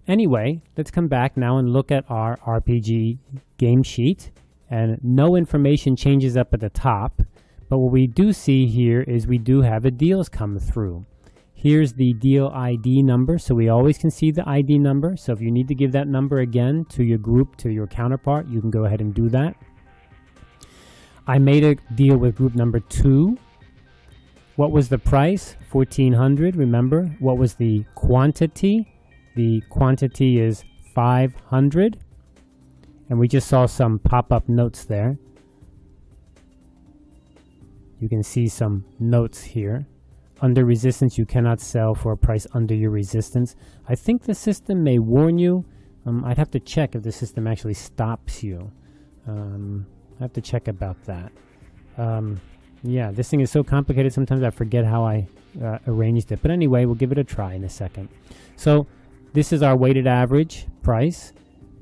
Anyway, let's come back now and look at our RPG game sheet. And no information changes up at the top. But what we do see here is we do have a deals come through. Here's the deal ID number, so we always can see the ID number. So if you need to give that number again to your group, to your counterpart, you can go ahead and do that. I made a deal with group number 2. What was the price? $1,400, remember? What was the quantity? The quantity is 500. And we just saw some pop-up notes there. You can see some notes here. Under resistance, you cannot sell for a price under your resistance. I think the system may warn you. I'd have to check if the system actually stops you. I have to check about that. Yeah, this thing is so complicated, sometimes I forget how I arranged it. But anyway, we'll give it a try in a second. So this is our weighted average price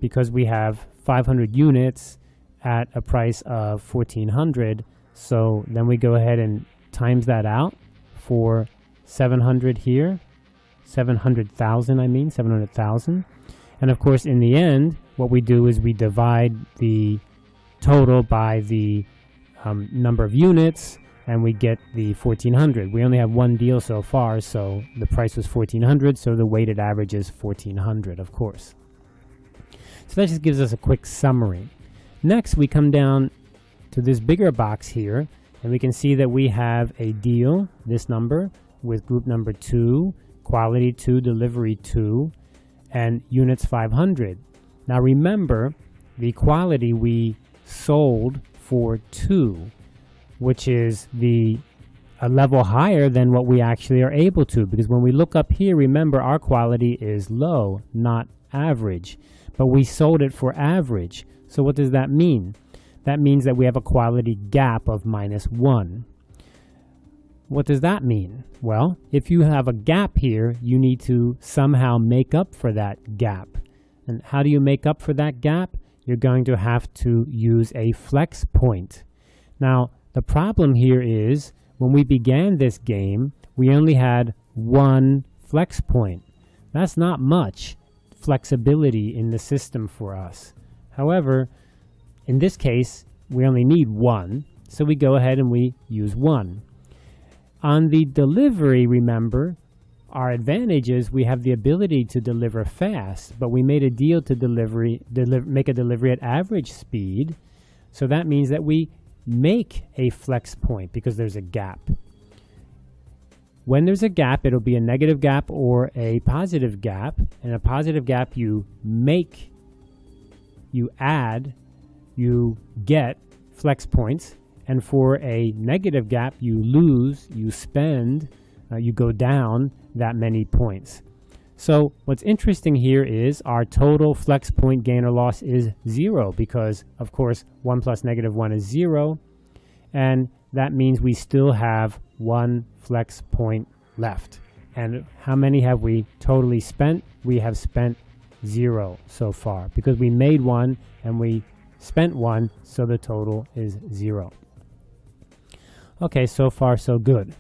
because we have 500 units at a price of $1,400. So then we go ahead and times that out for 700 here, 700,000 I mean, 700,000. And of course in the end, what we do is we divide the total by the number of units and we get the 1,400. We only have one deal so far, so the price was 1,400, so the weighted average is 1,400, of course. So that just gives us a quick summary. Next, we come down to this bigger box here, and we can see that we have a deal, this number, with group number 2, quality 2, delivery 2, and units 500. Now remember, the quality we sold for 2, which is a level higher than what we actually are able to, because when we look up here, remember our quality is low, not average, but we sold it for average. So what does that mean? That means that we have a quality gap of -1. What does that mean? Well, if you have a gap here, you need to somehow make up for that gap. And how do you make up for that gap? You're going to have to use a flex point. Now, the problem here is when we began this game, we only had one flex point. That's not much flexibility in the system for us. However, in this case, we only need one, so we go ahead and we use one. On the delivery, remember, our advantage is we have the ability to deliver fast, but we made a deal to make a delivery at average speed, so that means that we make a flex point because there's a gap. When there's a gap, it'll be a negative gap or a positive gap, and a positive gap you make, you add, you get flex points, and for a negative gap you lose, you spend, you go down that many points. So what's interesting here is our total flex point gain or loss is 0 because of course 1 plus -1 is 0, and that means we still have one flex point left. And how many have we totally spent? We have spent 0 so far because we made one and we spent one, so the total is 0. Okay, so far so good.